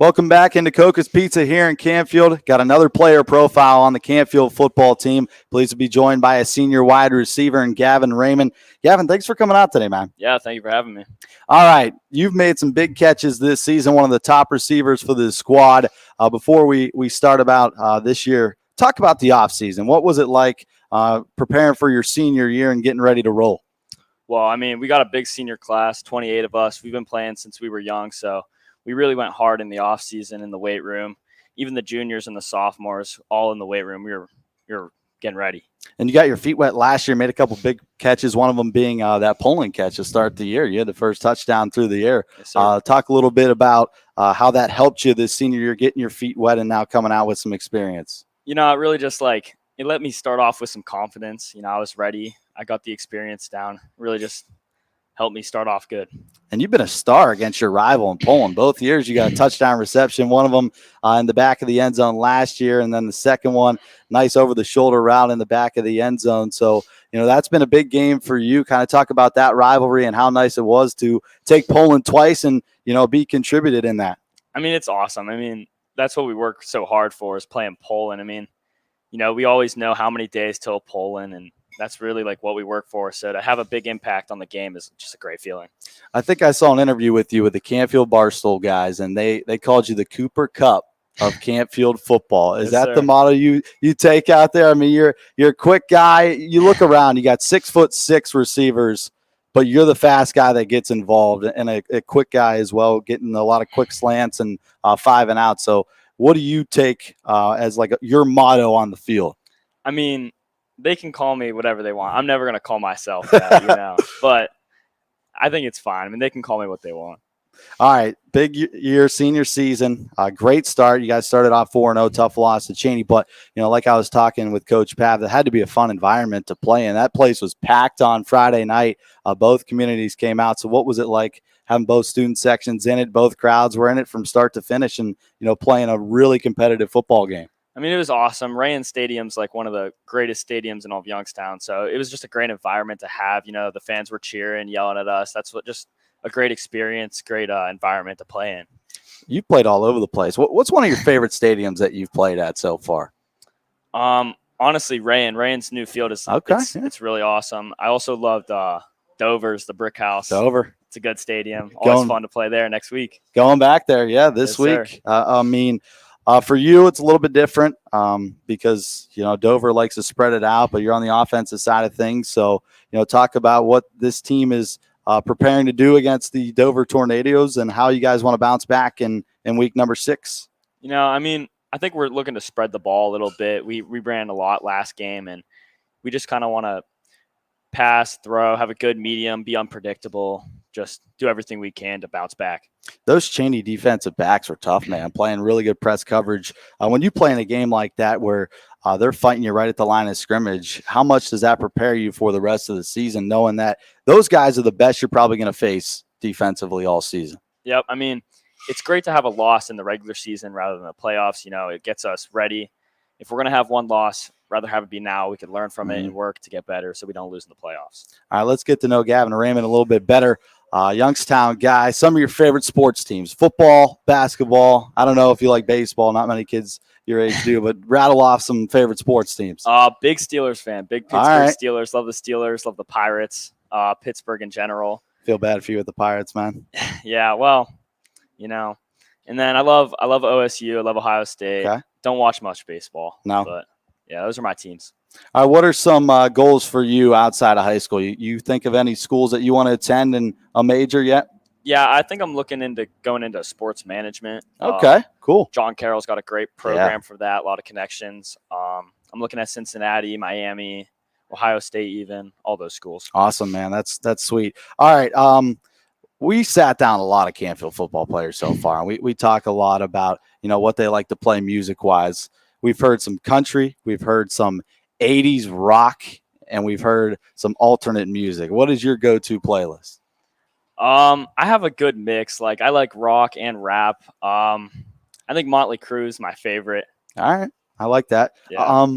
Welcome back into Coca's Pizza here in Canfield. Got another player profile on the Canfield football team. Pleased to be joined by a senior wide receiver in Gavin Ramun. Gavin, thanks for coming out today, man. Yeah, thank you for having me. All right, you've made some big catches this season, one of the top receivers for the squad. Before we start about this year, talk about the offseason. What was it like preparing for your senior year and getting ready to roll? Well, I mean, we got a big senior class, 28 of us. We've been playing since we were young, so we really went hard in the off season in the weight room. Even the juniors and the sophomores, all in the weight room. We were getting ready. And you got your feet wet last year, made a couple big catches, one of them being that polling catch to start the year. You had the first touchdown through the air. Yes, sir. Talk a little bit about how that helped you this senior year, getting your feet wet and now coming out with some experience. You know, it really just it let me start off with some confidence. You know, I was ready. I got the experience down. Really just helped me start off good. And you've been a star against your rival in Poland. Both years you got a touchdown reception, one of them in the back of the end zone last year, and then the second one, nice over-the-shoulder route in the back of the end zone. So, you know, that's been a big game for you. Kind of talk about that rivalry and how nice it was to take Poland twice and, you know, be contributed in that. I mean, it's awesome. I mean, that's what we work so hard for is playing Poland. I mean, you know, we always know how many days till Poland, and that's really like what we work for. So to have a big impact on the game is just a great feeling. I think I saw an interview with you with the Canfield Barstool guys, and they called you the Cooper Cup of Canfield football. Is Yes, that sir. the motto you take out there? I mean, you're a quick guy. You look around, you got 6'6" receivers, but you're the fast guy that gets involved, and a quick guy as well, getting a lot of quick slants and 5 and out. So what do you take as like your motto on the field? I mean, they can call me whatever they want. I'm never going to call myself that, you know, but I think it's fine. I mean, they can call me what they want. All right, big year, senior season, great start. You guys started off 4-0, tough loss to Cheney, but you know, like I was talking with Coach Pav, that had to be a fun environment to play in. That place was packed on Friday night. Both communities came out. So, what was it like having both student sections in it? Both crowds were in it from start to finish, and you know, playing a really competitive football game. I mean, it was awesome. Rayan Stadium's like one of the greatest stadiums in all of Youngstown. So it was just a great environment to have. You know, the fans were cheering, yelling at us. That's what just a great experience, great environment to play in. You played all over the place. What's one of your favorite stadiums that you've played at so far? Honestly, Rayan's new field is okay. It's really awesome. I also loved Dover's, the Brick House. Dover. It's a good stadium. Always fun to play there next week. Going back there, yeah, this week. I mean, for you, it's a little bit different because, you know, Dover likes to spread it out, but you're on the offensive side of things. So, you know, talk about what this team is preparing to do against the Dover Tornadoes and how you guys want to bounce back in week number 6. You know, I mean, I think we're looking to spread the ball a little bit. We ran a lot last game, and we just kind of want to pass, throw, have a good medium, be unpredictable, just do everything we can to bounce back. Those Cheney defensive backs are tough, man, playing really good press coverage. When you play in a game like that where they're fighting you right at the line of scrimmage, how much does that prepare you for the rest of the season, knowing that those guys are the best you're probably going to face defensively all season? Yep. I mean, it's great to have a loss in the regular season rather than the playoffs. You know, it gets us ready. If we're going to have one loss, rather have it be now. We can learn from it and work to get better so we don't lose in the playoffs. All right, let's get to know Gavin Ramun a little bit better. Youngstown guy, some of your favorite sports teams, football, basketball. I don't know if you like baseball. Not many kids your age do, but rattle off some favorite sports teams. Big Steelers fan, big Pittsburgh Steelers. Love the Steelers, love the Pirates, Pittsburgh in general. Feel bad for you with the Pirates, man. Yeah, well, you know. And then I love OSU. I love Ohio State. Okay. Don't watch much baseball. No. But, yeah, those are my teams. All right, what are some goals for you outside of high school? You think of any schools that you want to attend in a major yet? Yeah, I think I'm looking into going into sports management. Okay, cool. John Carroll's got a great program for that, a lot of connections. I'm looking at Cincinnati, Miami, Ohio State even, all those schools. Awesome, man. That's sweet. All right, we sat down a lot of Canfield football players so far, and we talk a lot about, you know, what they like to play music-wise. We've heard some country. We've heard some 80s rock, and we've heard some alternate music. What is your go-to playlist? I have a good mix. Like, I like rock and rap. I think Motley Crue is my favorite. All right. I like that. Yeah.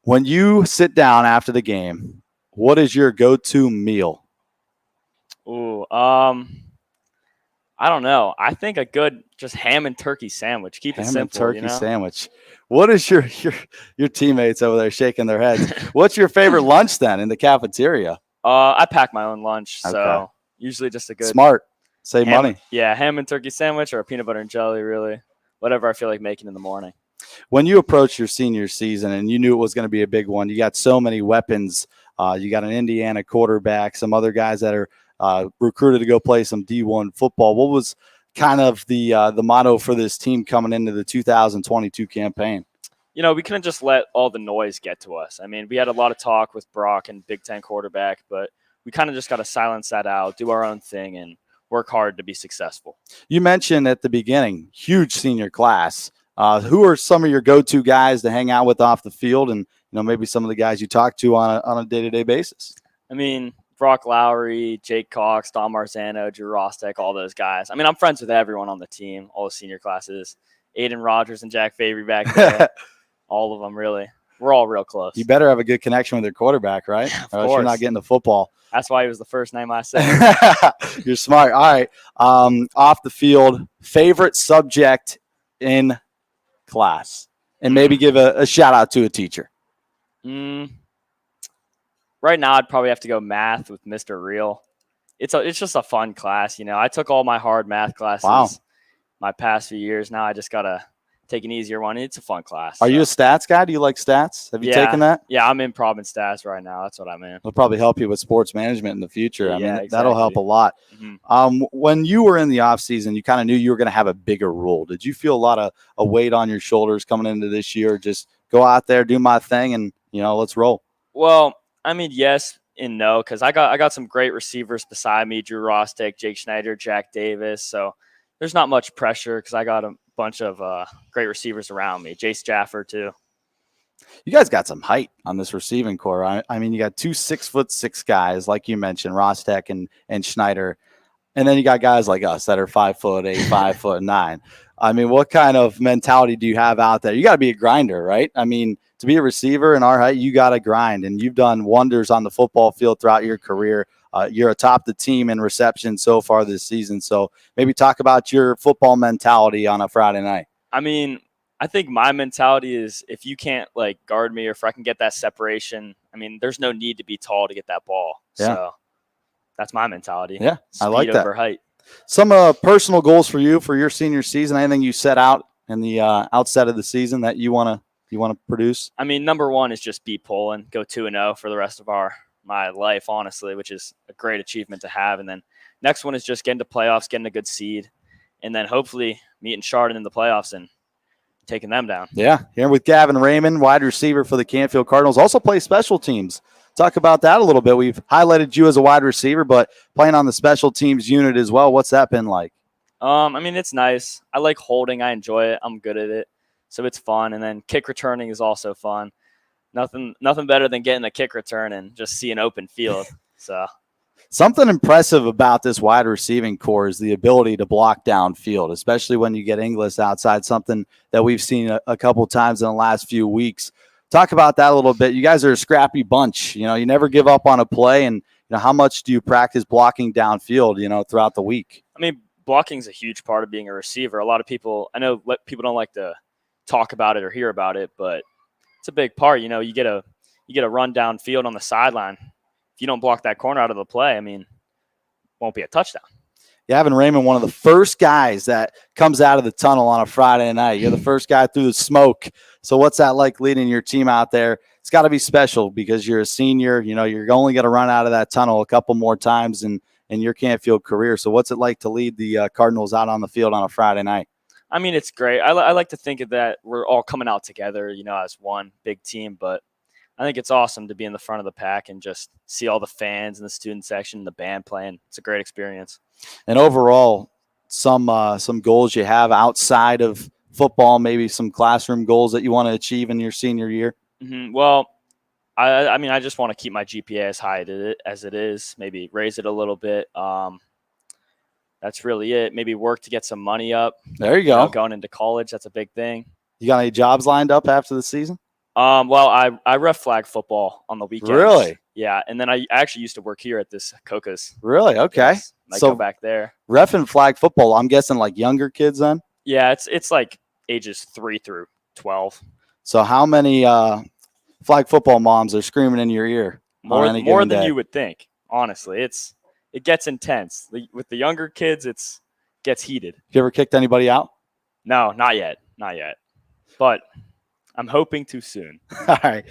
When you sit down after the game, what is your go-to meal? Ooh, I don't know. I think a good just ham and turkey sandwich. Keep it Ham and simple, turkey sandwich. What is your teammates over there shaking their heads? What's your favorite lunch then in the cafeteria? I pack my own lunch, Okay. so usually just a good Smart. Save money. ham and turkey sandwich or a peanut butter and jelly, really. Whatever I feel like making in the morning. When you approached your senior season and you knew it was going to be a big one, you got so many weapons. You got an Indiana quarterback, some other guys that are recruited to go play some D1 football. What was kind of the motto for this team coming into the 2022 campaign? We couldn't just let all the noise get to us. I mean, we had a lot of talk with Brock and Big Ten quarterback, but we kind of just got to silence that out, do our own thing, and work hard to be successful. You mentioned at the beginning, huge senior class. Who are some of your go-to guys to hang out with off the field, and maybe some of the guys you talk to on a day-to-day basis? I mean, Brock Lowry, Jake Cox, Don Marzano, Drew Rostek, all those guys. I mean, I'm friends with everyone on the team, all the senior classes. Aiden Rogers and Jack Fabry back there. All of them, really. We're all real close. You better have a good connection with your quarterback, right? Or else you're not getting the football. That's why he was the first name I said. You're smart. All right. Off the field, favorite subject in class, and maybe give a shout out to a teacher. Right now, I'd probably have to go math with Mr. Real. It's just a fun class. I took all my hard math classes my past few years. Now I just got to take an easier one. It's a fun class. Are you a stats guy? Do you like stats? Have you taken that? Yeah, I'm in Prob and stats right now. That's what I'm in. It'll probably help you with sports management in the future. Yeah, I mean, exactly. That'll help a lot. Mm-hmm. When you were in the off season, you kind of knew you were going to have a bigger role. Did you feel a lot of a weight on your shoulders coming into this year? Just go out there, do my thing, and let's roll. Well, I mean, yes and no, because I got some great receivers beside me: Drew Rostek, Jake Schneider, Jack Davis. So there's not much pressure because I got a bunch of great receivers around me. Jace Jaffer too. You guys got some height on this receiving core. I mean, you got 2 6'6" guys, like you mentioned, Rostek and Schneider. And then you got guys like us that are 5'8", 5'9". I mean, what kind of mentality do you have out there? You got to be a grinder, right? I mean, to be a receiver in our height, you got to grind. And you've done wonders on the football field throughout your career. You're atop the team in reception so far this season. So maybe talk about your football mentality on a Friday night. I mean, I think my mentality is if you can't guard me or if I can get that separation, I mean, there's no need to be tall to get that ball. Yeah. So that's my mentality. Yeah, Speed I like that. over height. Some personal goals for you for your senior season. Anything you set out in the outset of the season that you want to produce? I mean, number one is just beat Poland, go 2-0 for the rest of my life, honestly, which is a great achievement to have. And then next one is just getting to playoffs, getting a good seed, and then hopefully meeting Chardon in the playoffs and taking them down. Yeah, here with Gavin Ramun, wide receiver for the Canfield Cardinals. Also plays special teams. Talk about that a little bit. We've highlighted you as a wide receiver, but playing on the special teams unit as well. What's that been like? I mean, it's nice. I like holding. I enjoy it. I'm good at it. So it's fun. And then kick returning is also fun. Nothing better than getting a kick return and just see an open field. So something impressive about this wide receiving core is the ability to block downfield, especially when you get Inglis outside, something that we've seen a couple times in the last few weeks. Talk about that a little bit. You guys are a scrappy bunch. You never give up on a play. And how much do you practice blocking downfield, throughout the week? I mean, blocking is a huge part of being a receiver. A lot of people, I know people don't like to talk about it or hear about it, but it's a big part. You get a run downfield on the sideline. If you don't block that corner out of the play, I mean, it won't be a touchdown. Gavin Ramun, one of the first guys that comes out of the tunnel on a Friday night. You're the first guy through the smoke. So what's that like leading your team out there? It's got to be special because you're a senior. You're only going to run out of that tunnel a couple more times in your Canfield career. So what's it like to lead the Cardinals out on the field on a Friday night? I mean, it's great. I like to think of that we're all coming out together, as one big team. But I think it's awesome to be in the front of the pack and just see all the fans in the student section, the band playing. It's a great experience. And overall, some goals you have outside of football, maybe some classroom goals that you want to achieve in your senior year? Mm-hmm. Well, I mean, I just want to keep my GPA as high as it is, maybe raise it a little bit. That's really it. Maybe work to get some money up. There you go. Going into college, that's a big thing. You got any jobs lined up after the season? Well, I ref flag football on the weekends. Really? Yeah, and then I actually used to work here at this Coca's. Really? Okay. Yes, I So go back there. ref and flag football, I'm guessing like younger kids then? Yeah, it's like ages 3 through 12. So how many flag football moms are screaming in your ear on any More given than day? you would think. Honestly, it gets intense. With the younger kids, gets heated. You ever kicked anybody out? No, not yet, but I'm hoping to soon. All right.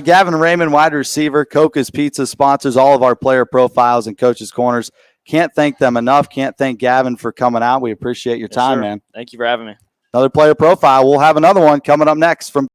Gavin Ramun, wide receiver. Coca's Pizza sponsors all of our player profiles and coaches' corners. Can't thank them enough. Can't thank Gavin for coming out. We appreciate your time, man. Thank you for having me. Another player profile. We'll have another one coming up next from